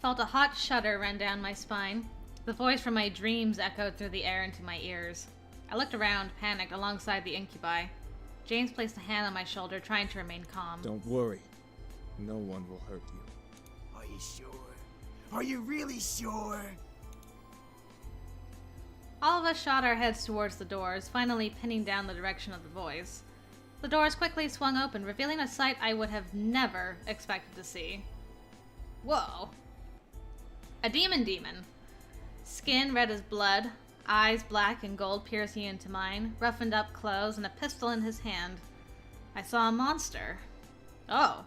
Felt a hot shudder run down my spine. The voice from my dreams echoed through the air into my ears. I looked around, panicked, alongside the incubi. James placed a hand on my shoulder, trying to remain calm. Don't worry. No one will hurt you. Are you sure? Are you really sure? All of us shot our heads towards the doors, finally pinning down the direction of the voice. The doors quickly swung open, revealing a sight I would have never expected to see. Whoa. A demon. Skin red as blood, eyes black and gold piercing into mine, roughened up clothes, and a pistol in his hand. I saw a monster. Oh.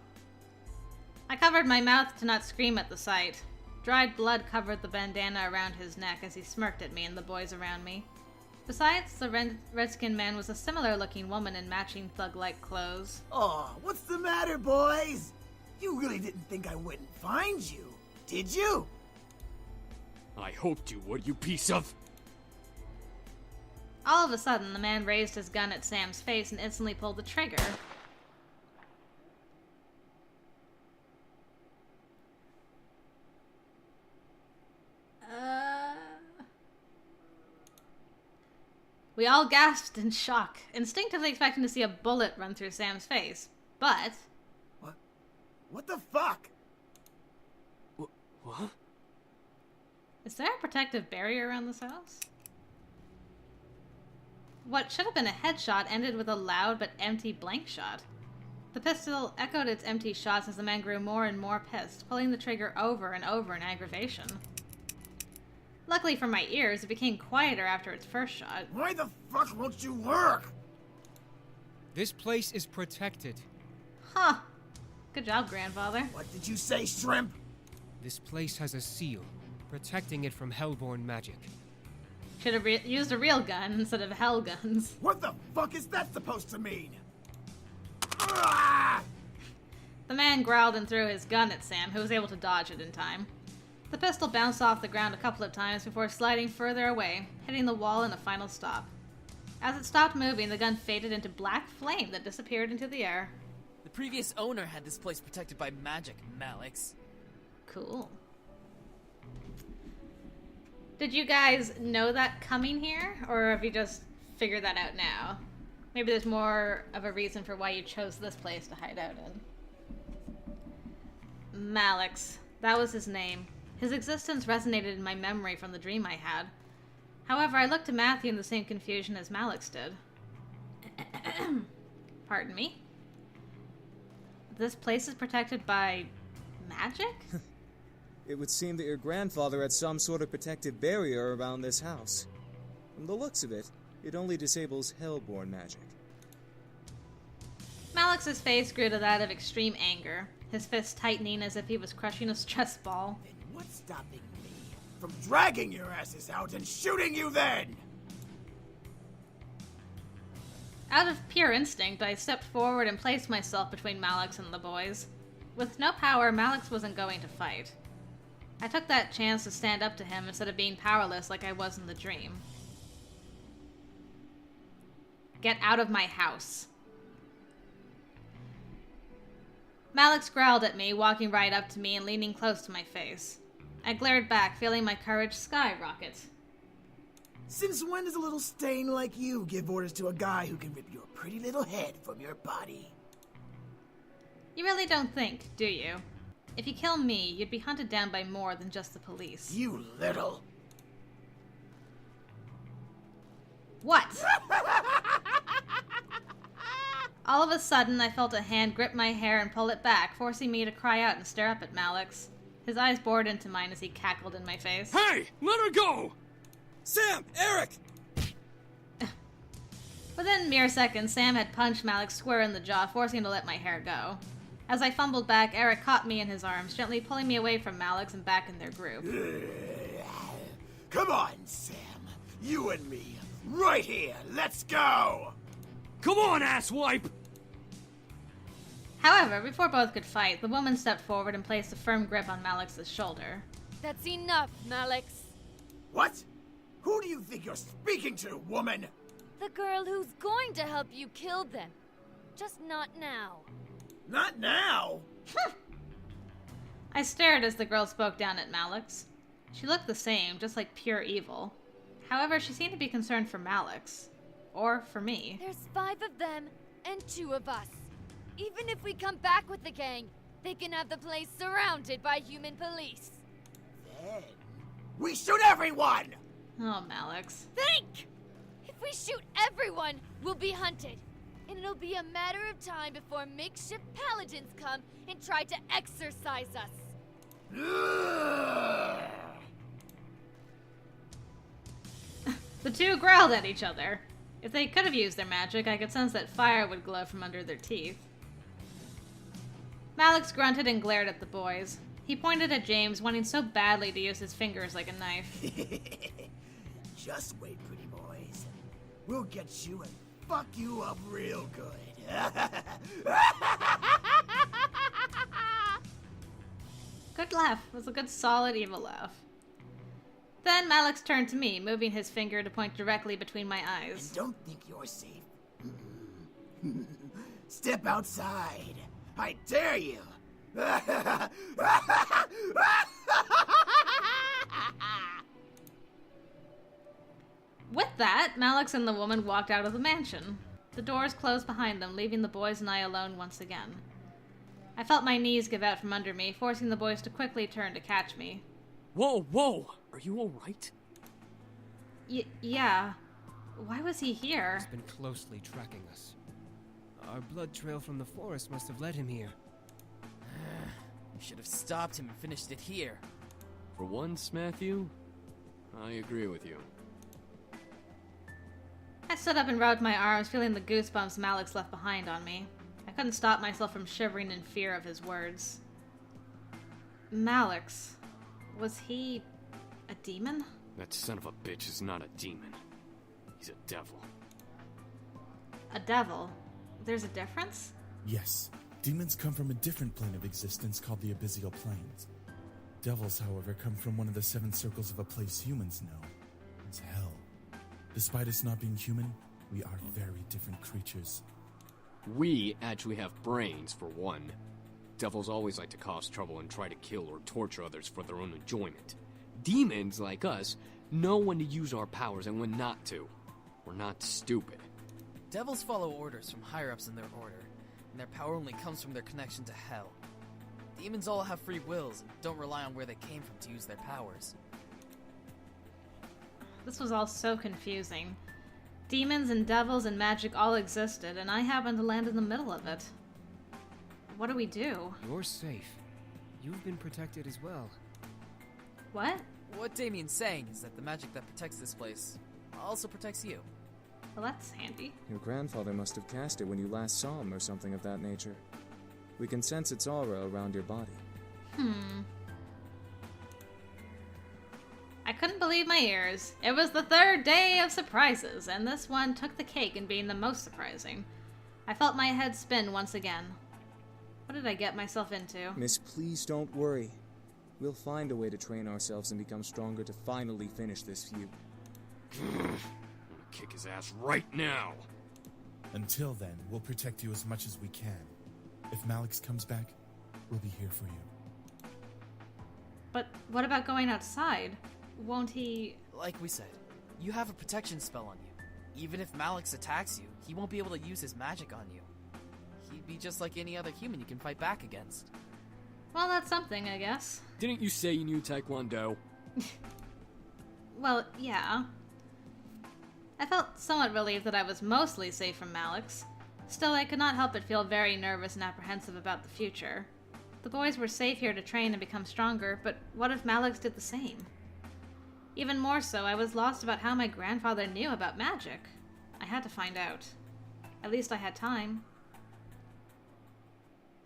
I covered my mouth to not scream at the sight. Dried blood covered the bandana around his neck as he smirked at me and the boys around me. Besides, the red-skinned man was a similar-looking woman in matching thug-like clothes. Oh, what's the matter, boys? You really didn't think I wouldn't find you, did you? I hoped you would, you piece of... All of a sudden, the man raised his gun at Sam's face and instantly pulled the trigger. We all gasped in shock, instinctively expecting to see a bullet run through Sam's face. But... What the fuck? What? Is there a protective barrier around this house? What should have been a headshot ended with a loud but empty blank shot. The pistol echoed its empty shots as the man grew more and more pissed, pulling the trigger over and over in aggravation. Luckily for my ears, it became quieter after its first shot. Why the fuck won't you work? This place is protected. Huh. Good job, grandfather. What did you say, Shrimp? This place has a seal, protecting it from hellborn magic. Should have used a real gun instead of hell guns. What the fuck is that supposed to mean? Ah! The man growled and threw his gun at Sam, who was able to dodge it in time. The pistol bounced off the ground a couple of times before sliding further away, hitting the wall in a final stop. As it stopped moving, the gun faded into black flame that disappeared into the air. The previous owner had this place protected by magic, Malix. Cool. Did you guys know that coming here, or have you just figured that out now? Maybe there's more of a reason for why you chose this place to hide out in. Malix. That was his name. His existence resonated in my memory from the dream I had. However, I looked to Matthew in the same confusion as Malix did. Pardon me? This place is protected by... magic? It would seem that your grandfather had some sort of protective barrier around this house. From the looks of it, it only disables hellborn magic. Malix's face grew to that of extreme anger, his fists tightening as if he was crushing a stress ball. Then what's stopping me from dragging your asses out and shooting you then? Out of pure instinct, I stepped forward and placed myself between Malix and the boys. With no power, Malix wasn't going to fight. I took that chance to stand up to him instead of being powerless like I was in the dream. Get out of my house. Malix growled at me, walking right up to me and leaning close to my face. I glared back, feeling my courage skyrocket. Since when does a little stain like you give orders to a guy who can rip your pretty little head from your body? You really don't think, do you? If you kill me, you'd be hunted down by more than just the police. You little... What? All of a sudden, I felt a hand grip my hair and pull it back, forcing me to cry out and stare up at Malix. His eyes bored into mine as he cackled in my face. Hey! Let her go! Sam! Eric! Within mere seconds, Sam had punched Malix square in the jaw, forcing him to let my hair go. As I fumbled back, Eric caught me in his arms, gently pulling me away from Malix and back in their group. Come on, Sam. You and me. Right here. Let's go! Come on, asswipe! However, before both could fight, the woman stepped forward and placed a firm grip on Malix's shoulder. That's enough, Malix. What? Who do you think you're speaking to, woman? The girl who's going to help you kill them. Just not now. Not now. I stared as the girl spoke down at Malix. She looked the same, just like pure evil. However, she seemed to be concerned for Malix. Or for me. There's 5 of them and 2 of us. Even if we come back with the gang, they can have the place surrounded by human police. Then we shoot everyone! Oh, Malix. Think! If we shoot everyone, we'll be hunted. And it'll be a matter of time before makeshift paladins come and try to exorcise us. The two growled at each other. If they could have used their magic, I could sense that fire would glow from under their teeth. Malix grunted and glared at the boys. He pointed at James, wanting so badly to use his fingers like a knife. Just wait, pretty boys. We'll get you and fuck you up real good. Good laugh. It was a good, solid, evil laugh. Then Malix turned to me, moving his finger to point directly between my eyes. And don't think you're safe. Step outside. I dare you. With that, Malix and the woman walked out of the mansion. The doors closed behind them, leaving the boys and I alone once again. I felt my knees give out from under me, forcing the boys to quickly turn to catch me. Whoa, whoa! Are you alright? Yeah. Why was he here? He's been closely tracking us. Our blood trail from the forest must have led him here. We should have stopped him and finished it here. For once, Matthew, I agree with you. I stood up and rubbed my arms, feeling the goosebumps Malix left behind on me. I couldn't stop myself from shivering in fear of his words. Malix. Was he a demon? That son of a bitch is not a demon. He's a devil. A devil? There's a difference? Yes. Demons come from a different plane of existence called the Abyssal Planes. Devils, however, come from one of the 7 circles of a place humans know. It's hell. Despite us not being human, we are very different creatures. We actually have brains, for one. Devils always like to cause trouble and try to kill or torture others for their own enjoyment. Demons, like us, know when to use our powers and when not to. We're not stupid. Devils follow orders from higher-ups in their order, and their power only comes from their connection to hell. Demons all have free wills and don't rely on where they came from to use their powers. This was all so confusing. Demons and devils and magic all existed, and I happened to land in the middle of it. What do we do? You're safe. You've been protected as well. What? What Damien's saying is that the magic that protects this place also protects you. Well, that's handy. Your grandfather must have cast it when you last saw him or something of that nature. We can sense its aura around your body. I couldn't believe my ears. It was the 3rd day of surprises, and this one took the cake in being the most surprising. I felt my head spin once again. What did I get myself into? Miss, please don't worry. We'll find a way to train ourselves and become stronger to finally finish this feud. I'm gonna kick his ass right now! Until then, we'll protect you as much as we can. If Malix comes back, we'll be here for you. But what about going outside? Won't he... Like we said, you have a protection spell on you. Even if Malix attacks you, he won't be able to use his magic on you. He'd be just like any other human you can fight back against. Well, that's something, I guess. Didn't you say you knew Taekwondo? Well, yeah. I felt somewhat relieved that I was mostly safe from Malix. Still, I could not help but feel very nervous and apprehensive about the future. The boys were safe here to train and become stronger, but what if Malix did the same? Even more so, I was lost about how my grandfather knew about magic. I had to find out. At least I had time.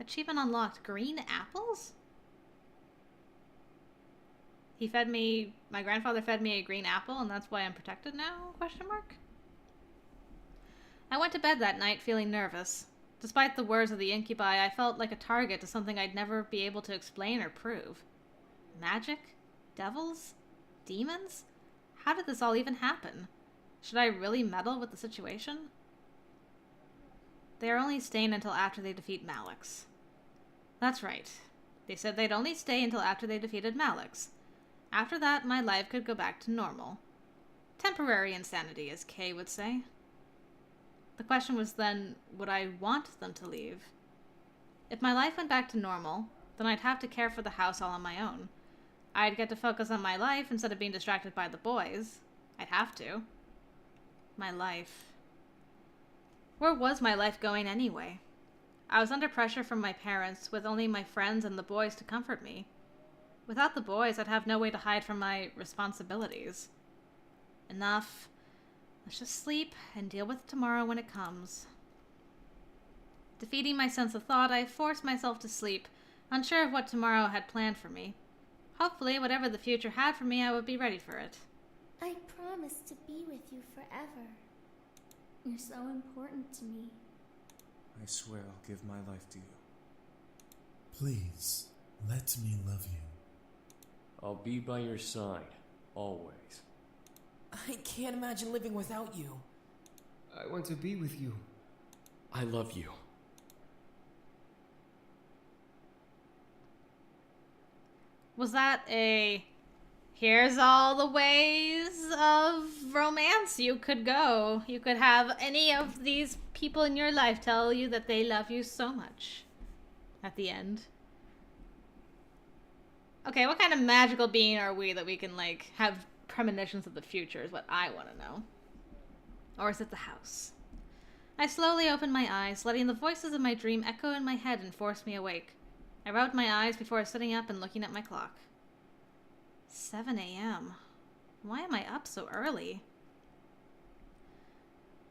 Achievement unlocked. Green apples? My grandfather fed me a green apple, and that's why I'm protected now? Question mark? I went to bed that night feeling nervous. Despite the words of the incubi, I felt like a target to something I'd never be able to explain or prove. Magic? Devils? Demons? How did this all even happen? Should I really meddle with the situation? They are only staying until after they defeat Malix. That's right. They said they'd only stay until after they defeated Malix. After that, my life could go back to normal. Temporary insanity, as Kay would say. The question was then, would I want them to leave? If my life went back to normal, then I'd have to care for the house all on my own. I'd get to focus on my life instead of being distracted by the boys. I'd have to. My life. Where was my life going anyway? I was under pressure from my parents, with only my friends and the boys to comfort me. Without the boys, I'd have no way to hide from my responsibilities. Enough. Let's just sleep and deal with tomorrow when it comes. Defeating my sense of thought, I forced myself to sleep, unsure of what tomorrow had planned for me. Hopefully, whatever the future had for me, I would be ready for it. I promise to be with you forever. You're so important to me. I swear I'll give my life to you. Please, let me love you. I'll be by your side, always. I can't imagine living without you. I want to be with you. I love you. Was that a... Here's all the ways of romance you could go. You could have any of these people in your life tell you that they love you so much. At the end. Okay, what kind of magical being are we that we can, like, have premonitions of the future is what I want to know. Or is it the house? I slowly opened my eyes, letting the voices of my dream echo in my head and force me awake. I rubbed my eyes before sitting up and looking at my clock. 7 a.m. Why am I up so early?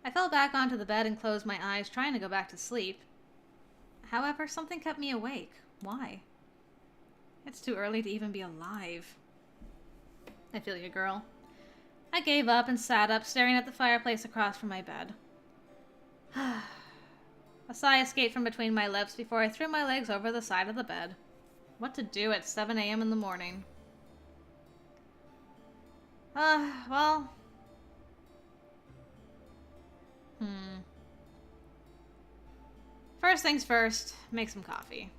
I fell back onto the bed and closed my eyes, trying to go back to sleep. However, something kept me awake. Why? It's too early to even be alive. I feel you, girl. I gave up and sat up, staring at the fireplace across from my bed. A sigh escaped from between my lips before I threw my legs over the side of the bed. What to do at 7 a.m. in the morning? Well... First things first, make some coffee.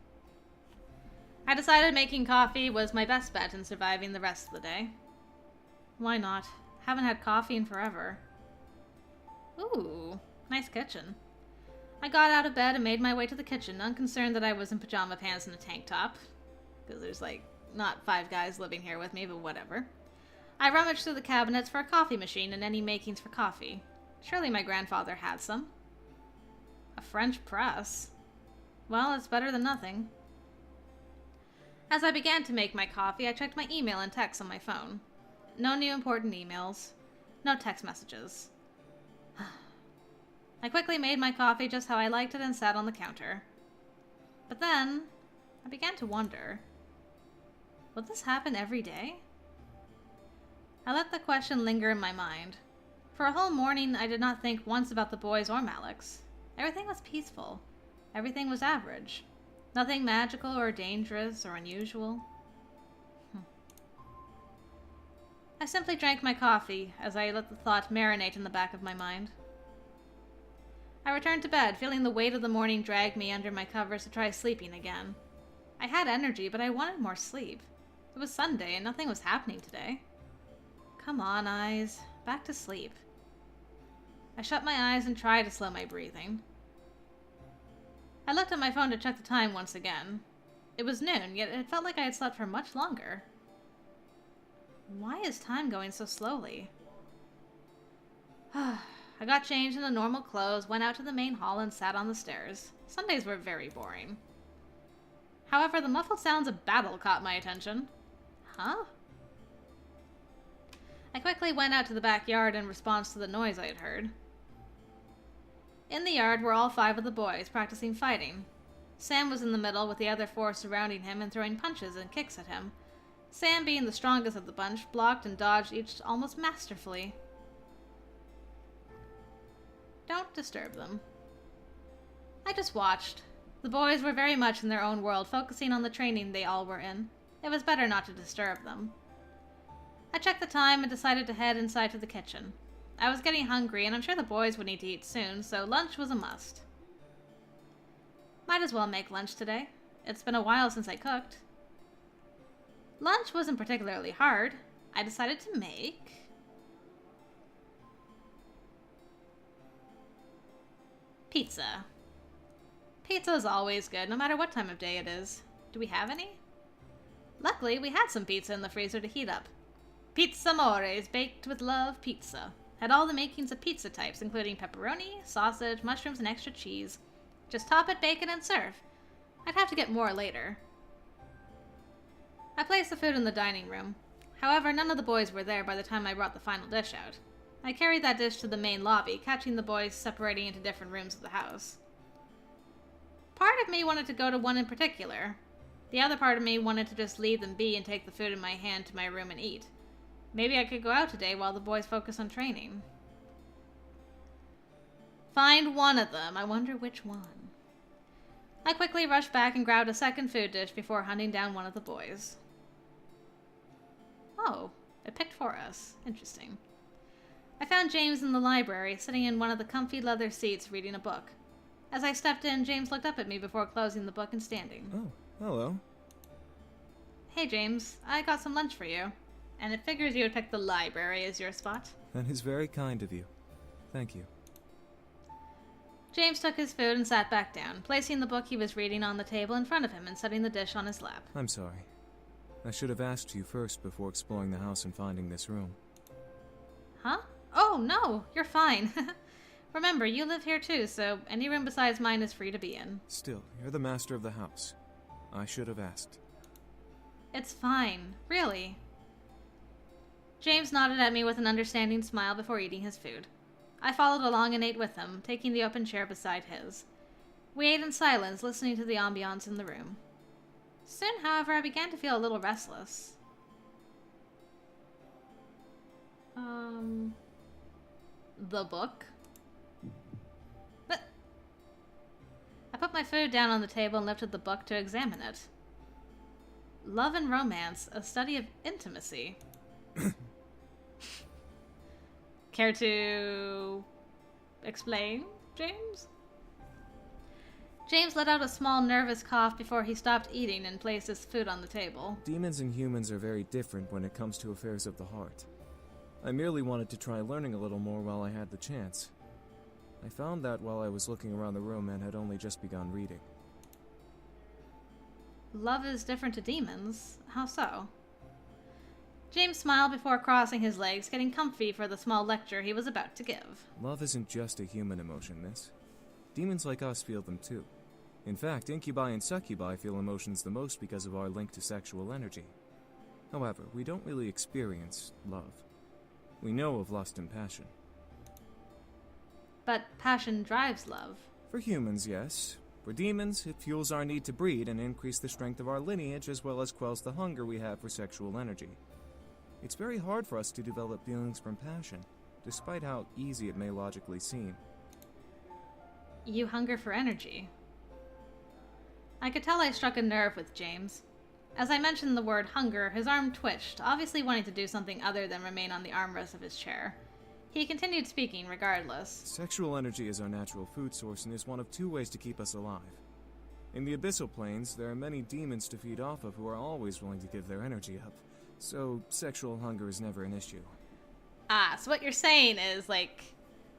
I decided making coffee was my best bet in surviving the rest of the day. Why not? Haven't had coffee in forever. Ooh, nice kitchen. I got out of bed and made my way to the kitchen, unconcerned that I was in pajama pants and a tank top. Because there's, like, not 5 guys living here with me, but whatever. I rummaged through the cabinets for a coffee machine and any makings for coffee. Surely my grandfather had some. A French press. Well, it's better than nothing. As I began to make my coffee, I checked my email and texts on my phone. No new important emails. No text messages. I quickly made my coffee just how I liked it and sat on the counter. But then, I began to wonder, would this happen every day? I let the question linger in my mind. For a whole morning, I did not think once about the boys or Malix. Everything was peaceful. Everything was average. Nothing magical or dangerous or unusual. I simply drank my coffee as I let the thought marinate in the back of my mind. I returned to bed, feeling the weight of the morning drag me under my covers to try sleeping again. I had energy, but I wanted more sleep. It was Sunday and nothing was happening today. Come on, eyes. Back to sleep. I shut my eyes and tried to slow my breathing. I looked at my phone to check the time once again. It was noon, yet it felt like I had slept for much longer. Why is time going so slowly? I got changed into normal clothes, went out to the main hall, and sat on the stairs. Sundays were very boring. However, the muffled sounds of battle caught my attention. Huh? I quickly went out to the backyard in response to the noise I had heard. In the yard were all 5 of the boys, practicing fighting. Sam was in the middle, with the other 4 surrounding him and throwing punches and kicks at him. Sam, being the strongest of the bunch, blocked and dodged each almost masterfully. Don't disturb them. I just watched. The boys were very much in their own world, focusing on the training they all were in. It was better not to disturb them. I checked the time and decided to head inside to the kitchen. I was getting hungry, and I'm sure the boys would need to eat soon, so lunch was a must. Might as well make lunch today. It's been a while since I cooked. Lunch wasn't particularly hard. I decided to make pizza. Pizza is always good, no matter what time of day it is. Do we have any? Luckily, we had some pizza in the freezer to heat up. Pizza Mores, baked with love pizza. Had all the makings of pizza types, including pepperoni, sausage, mushrooms, and extra cheese. Just top it, bake it, and serve. I'd have to get more later. I placed the food in the dining room. However, none of the boys were there by the time I brought the final dish out. I carried that dish to the main lobby, catching the boys separating into different rooms of the house. Part of me wanted to go to one in particular. The other part of me wanted to just leave them be and take the food in my hand to my room and eat. Maybe I could go out today while the boys focus on training. Find one of them. I wonder which one. I quickly rushed back and grabbed a second food dish before hunting down one of the boys. Oh, it picked for us. Interesting. I found James in the library, sitting in one of the comfy leather seats reading a book. As I stepped in, James looked up at me before closing the book and standing. Oh, hello. Hey, James. I got some lunch for you. And it figures you would pick the library as your spot. That is very kind of you. Thank you. James took his food and sat back down, placing the book he was reading on the table in front of him and setting the dish on his lap. I'm sorry. I should have asked you first before exploring the house and finding this room. Huh? Oh, no, you're fine. Remember, you live here too, so any room besides mine is free to be in. Still, you're the master of the house. I should have asked. It's fine, really. James nodded at me with an understanding smile before eating his food. I followed along and ate with him, taking the open chair beside his. We ate in silence, listening to the ambiance in the room. Soon, however, I began to feel a little restless. The book? But I put my food down on the table and lifted the book to examine it. Love and Romance, a study of intimacy. Care to explain, James? James let out a small nervous cough before he stopped eating and placed his food on the table. Demons and humans are very different when it comes to affairs of the heart. I merely wanted to try learning a little more while I had the chance. I found that while I was looking around the room and had only just begun reading. Love is different to demons. How so? James smiled before crossing his legs, getting comfy for the small lecture he was about to give. Love isn't just a human emotion, miss. Demons like us feel them too. In fact, incubi and succubi feel emotions the most because of our link to sexual energy. However, we don't really experience love. We know of lust and passion. But passion drives love. For humans, yes. For demons, it fuels our need to breed and increase the strength of our lineage as well as quells the hunger we have for sexual energy. It's very hard for us to develop feelings from passion, despite how easy it may logically seem. You hunger for energy. I could tell I struck a nerve with James. As I mentioned the word hunger, his arm twitched, obviously wanting to do something other than remain on the armrest of his chair. He continued speaking regardless. Sexual energy is our natural food source and is one of two ways to keep us alive. In the abyssal planes, there are many demons to feed off of who are always willing to give their energy up, so sexual hunger is never an issue. Ah, so what you're saying is, like,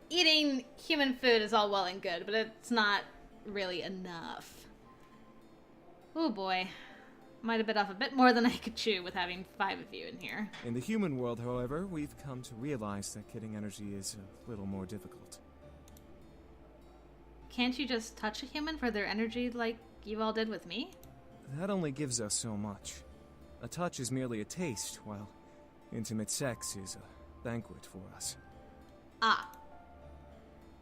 eating human food is all well and good, but it's not really enough. Oh boy. Might have bit off a bit more than I could chew with having 5 of you in here. In the human world, however, we've come to realize that getting energy is a little more difficult. Can't you just touch a human for their energy like you all did with me? That only gives us so much. A touch is merely a taste, while intimate sex is a banquet for us. Ah.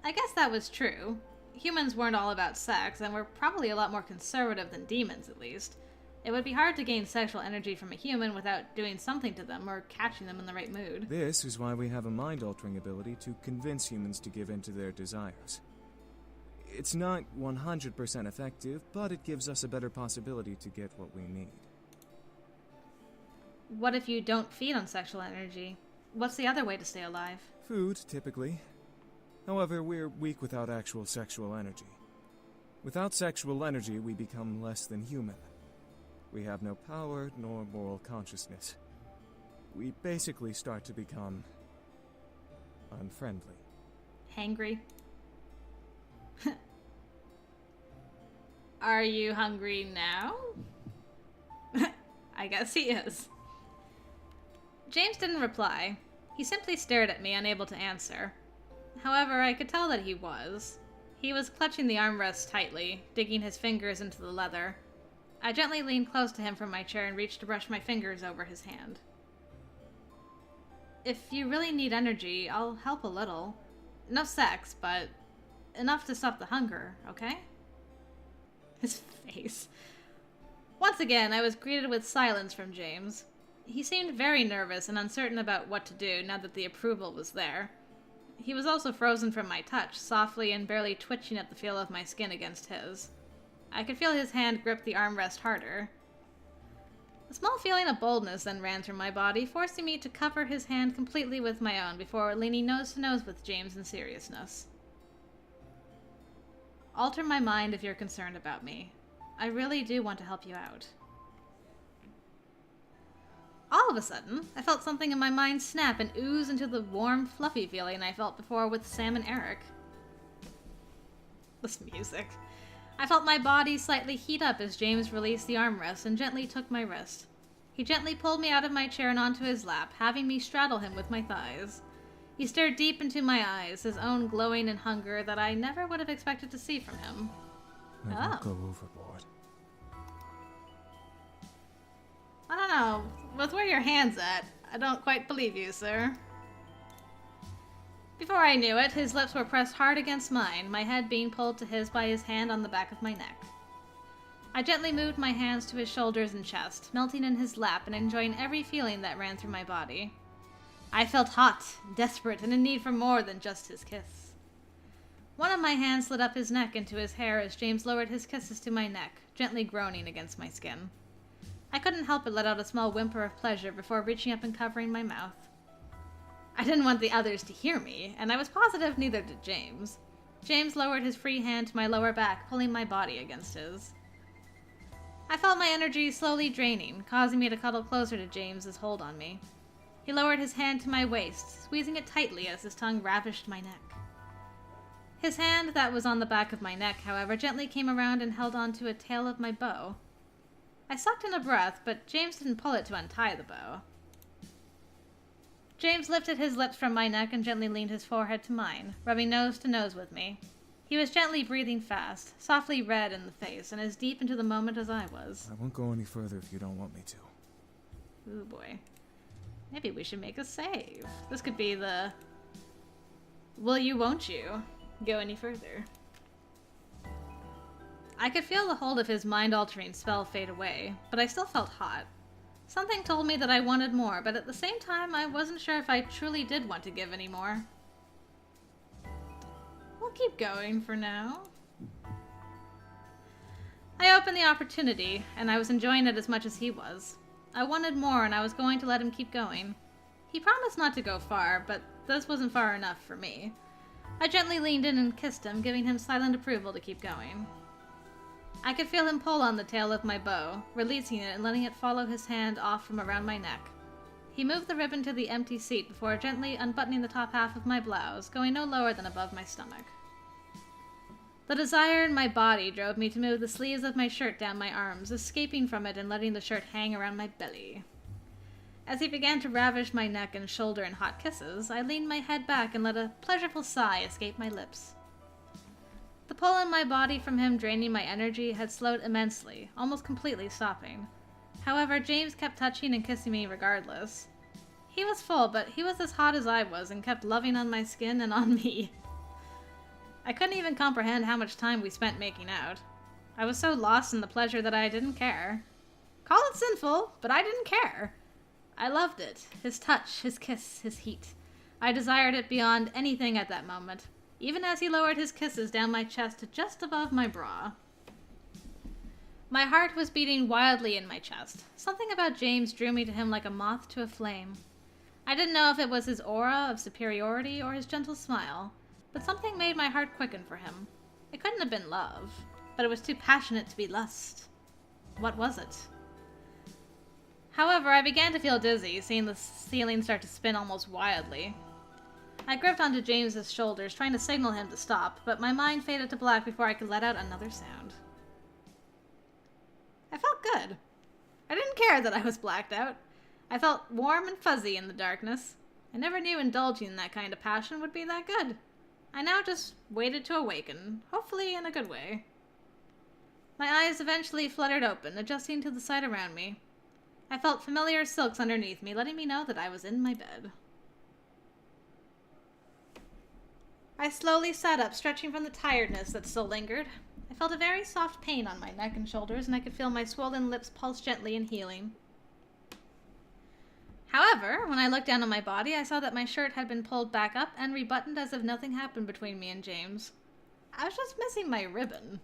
I guess that was true. Humans weren't all about sex, and were probably a lot more conservative than demons, at least. It would be hard to gain sexual energy from a human without doing something to them or catching them in the right mood. This is why we have a mind-altering ability to convince humans to give in to their desires. It's not 100% effective, but it gives us a better possibility to get what we need. What if you don't feed on sexual energy? What's the other way to stay alive? Food, typically. However, we're weak without actual sexual energy. Without sexual energy, we become less than human. We have no power nor moral consciousness. We basically start to become unfriendly. Hangry. Are you hungry now? I guess he is. James didn't reply. He simply stared at me, unable to answer. However, I could tell that he was. He was clutching the armrest tightly, digging his fingers into the leather. I gently leaned close to him from my chair and reached to brush my fingers over his hand. If you really need energy, I'll help a little. No sex, but enough to stop the hunger, okay? His face. Once again, I was greeted with silence from James. He seemed very nervous and uncertain about what to do now that the approval was there. He was also frozen from my touch, softly and barely twitching at the feel of my skin against his. I could feel his hand grip the armrest harder. A small feeling of boldness then ran through my body, forcing me to cover his hand completely with my own before leaning nose to nose with James in seriousness. Alter my mind if you're concerned about me. I really do want to help you out. All of a sudden, I felt something in my mind snap and ooze into the warm, fluffy feeling I felt before with Sam and Eric. This music. I felt my body slightly heat up as James released the armrest and gently took my wrist. He gently pulled me out of my chair and onto his lap, having me straddle him with my thighs. He stared deep into my eyes, his own glowing in hunger that I never would have expected to see from him. I won't go overboard. I don't know. With where your hand's at, I don't quite believe you, sir. Before I knew it, his lips were pressed hard against mine, my head being pulled to his by his hand on the back of my neck. I gently moved my hands to his shoulders and chest, melting in his lap and enjoying every feeling that ran through my body. I felt hot, desperate, and in need for more than just his kiss. One of my hands slid up his neck into his hair as James lowered his kisses to my neck, gently groaning against my skin. I couldn't help but let out a small whimper of pleasure before reaching up and covering my mouth. I didn't want the others to hear me, and I was positive neither did James. James lowered his free hand to my lower back, pulling my body against his. I felt my energy slowly draining, causing me to cuddle closer to James's hold on me. He lowered his hand to my waist, squeezing it tightly as his tongue ravished my neck. His hand that was on the back of my neck, however, gently came around and held onto a tail of my bow. I sucked in a breath, but James didn't pull it to untie the bow. James lifted his lips from my neck and gently leaned his forehead to mine, rubbing nose to nose with me. He was gently breathing fast, softly red in the face, and as deep into the moment as I was. I won't go any further if you don't want me to. Ooh boy. Maybe we should make a save. This could be the... will you, won't you go any further? I could feel the hold of his mind-altering spell fade away, but I still felt hot. Something told me that I wanted more, but at the same time, I wasn't sure if I truly did want to give any more. We'll keep going for now. I opened the opportunity, and I was enjoying it as much as he was. I wanted more, and I was going to let him keep going. He promised not to go far, but this wasn't far enough for me. I gently leaned in and kissed him, giving him silent approval to keep going. I could feel him pull on the tail of my bow, releasing it and letting it follow his hand off from around my neck. He moved the ribbon to the empty seat before gently unbuttoning the top half of my blouse, going no lower than above my stomach. The desire in my body drove me to move the sleeves of my shirt down my arms, escaping from it and letting the shirt hang around my belly. As he began to ravish my neck and shoulder in hot kisses, I leaned my head back and let a pleasurable sigh escape my lips. The pull in my body from him draining my energy had slowed immensely, almost completely stopping. However, James kept touching and kissing me regardless. He was full, but he was as hot as I was and kept loving on my skin and on me. I couldn't even comprehend how much time we spent making out. I was so lost in the pleasure that I didn't care. Call it sinful, but I didn't care. I loved it. His touch, his kiss, his heat. I desired it beyond anything at that moment, even as he lowered his kisses down my chest to just above my bra. My heart was beating wildly in my chest. Something about James drew me to him like a moth to a flame. I didn't know if it was his aura of superiority or his gentle smile, but something made my heart quicken for him. It couldn't have been love, but it was too passionate to be lust. What was it? However, I began to feel dizzy, seeing the ceiling start to spin almost wildly. I gripped onto James's shoulders, trying to signal him to stop, but my mind faded to black before I could let out another sound. I felt good. I didn't care that I was blacked out. I felt warm and fuzzy in the darkness. I never knew indulging in that kind of passion would be that good. I now just waited to awaken, hopefully in a good way. My eyes eventually fluttered open, adjusting to the sight around me. I felt familiar silks underneath me, letting me know that I was in my bed. I slowly sat up, stretching from the tiredness that still lingered. I felt a very soft pain on my neck and shoulders, and I could feel my swollen lips pulse gently in healing. However, when I looked down on my body, I saw that my shirt had been pulled back up and rebuttoned as if nothing happened between me and James. I was just missing my ribbon.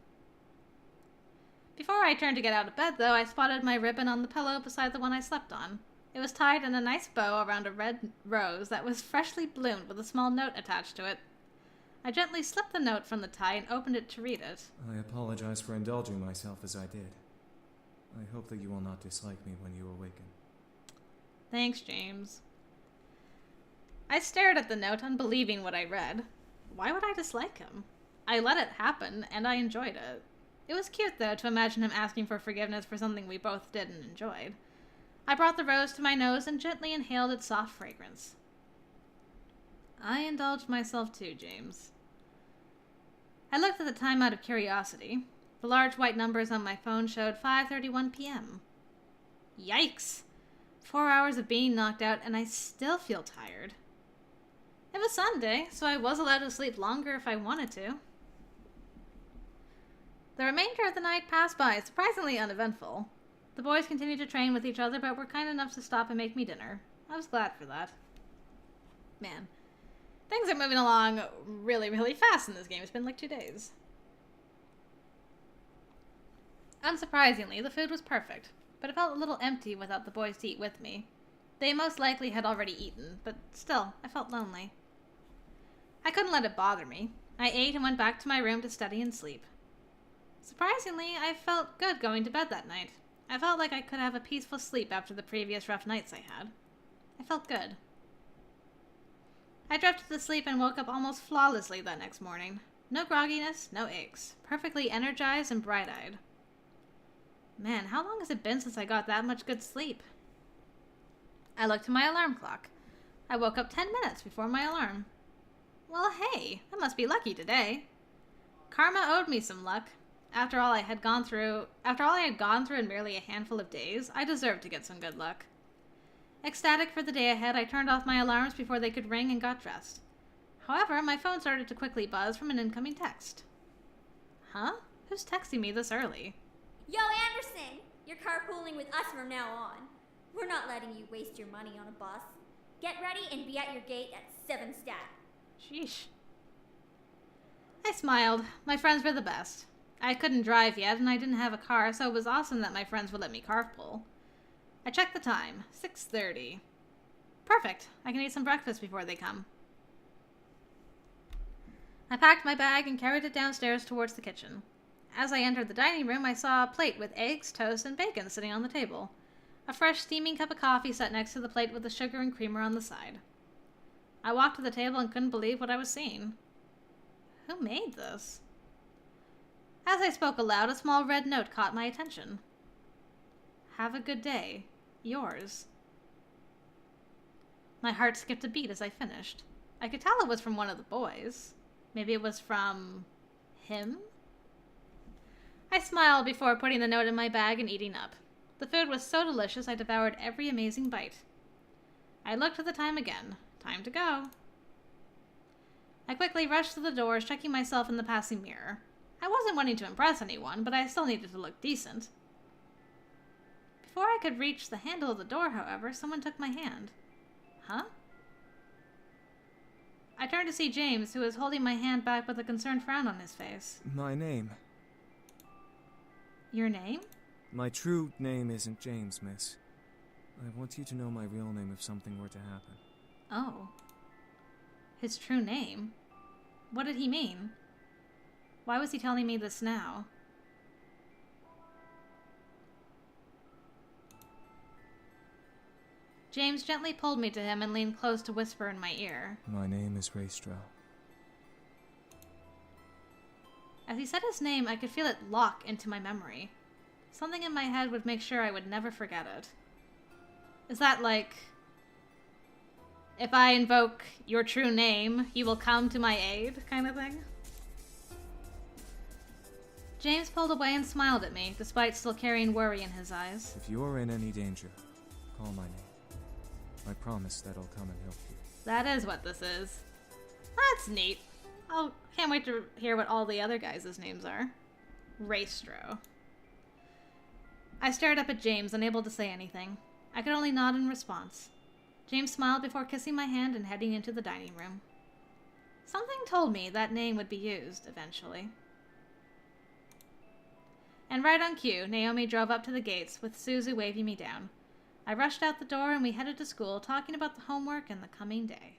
Before I turned to get out of bed, though, I spotted my ribbon on the pillow beside the one I slept on. It was tied in a nice bow around a red rose that was freshly bloomed with a small note attached to it. I gently slipped the note from the tie and opened it to read it. I apologize for indulging myself as I did. I hope that you will not dislike me when you awaken. Thanks, James. I stared at the note, unbelieving what I read. Why would I dislike him? I let it happen, and I enjoyed it. It was cute, though, to imagine him asking for forgiveness for something we both did and enjoyed. I brought the rose to my nose and gently inhaled its soft fragrance. I indulged myself too, James. I looked at the time out of curiosity. The large white numbers on my phone showed 5:31 p.m. Yikes! 4 hours of being knocked out, and I still feel tired. It was Sunday, so I was allowed to sleep longer if I wanted to. The remainder of the night passed by, surprisingly uneventful. The boys continued to train with each other, but were kind enough to stop and make me dinner. I was glad for that. Man, things are moving along really, really fast in this game. It's been like 2 days. Unsurprisingly, the food was perfect, but it felt a little empty without the boys to eat with me. They most likely had already eaten, but still, I felt lonely. I couldn't let it bother me. I ate and went back to my room to study and sleep. Surprisingly, I felt good going to bed that night. I felt like I could have a peaceful sleep after the previous rough nights I had. I felt good. I drifted to sleep and woke up almost flawlessly that next morning. No grogginess, no aches. Perfectly energized and bright-eyed. Man, how long has it been since I got that much good sleep? I looked at my alarm clock. I woke up 10 minutes before my alarm. Well, hey, I must be lucky today. Karma owed me some luck. After all I had gone through in merely a handful of days, I deserved to get some good luck. Ecstatic for the day ahead, I turned off my alarms before they could ring and got dressed. However, my phone started to quickly buzz from an incoming text. Huh? Who's texting me this early? Yo, Anderson! You're carpooling with us from now on. We're not letting you waste your money on a bus. Get ready and be at your gate at 7 stat. Sheesh. I smiled. My friends were the best. I couldn't drive yet, and I didn't have a car, so it was awesome that my friends would let me carpool. I checked the time. 6:30. Perfect. I can eat some breakfast before they come. I packed my bag and carried it downstairs towards the kitchen. As I entered the dining room, I saw a plate with eggs, toast, and bacon sitting on the table. A fresh, steaming cup of coffee sat next to the plate with the sugar and creamer on the side. I walked to the table and couldn't believe what I was seeing. Who made this? As I spoke aloud, a small red note caught my attention. Have a good day. Yours. My heart skipped a beat as I finished. I could tell it was from one of the boys. Maybe it was from him? I smiled before putting the note in my bag and eating up. The food was so delicious I devoured every amazing bite. I looked at the time again. Time to go. I quickly rushed to the doors, checking myself in the passing mirror. I wasn't wanting to impress anyone, but I still needed to look decent. Before I could reach the handle of the door, however, someone took my hand. Huh? I turned to see James, who was holding my hand back with a concerned frown on his face. My name. Your name? My true name isn't James, miss. I want you to know my real name if something were to happen. Oh. His true name? What did he mean? Why was he telling me this now? James gently pulled me to him and leaned close to whisper in my ear. My name is Raestro. As he said his name, I could feel it lock into my memory. Something in my head would make sure I would never forget it. Is that like, if I invoke your true name, you will come to my aid kind of thing? James pulled away and smiled at me, despite still carrying worry in his eyes. If you are in any danger, call my name. I promise that I'll come and help you. That is what this is. That's neat. Oh, can't wait to hear what all the other guys' names are. Raestro. I stared up at James, unable to say anything. I could only nod in response. James smiled before kissing my hand and heading into the dining room. Something told me that name would be used, eventually. And right on cue, Naomi drove up to the gates, with Susie waving me down. I rushed out the door and we headed to school, talking about the homework and the coming day.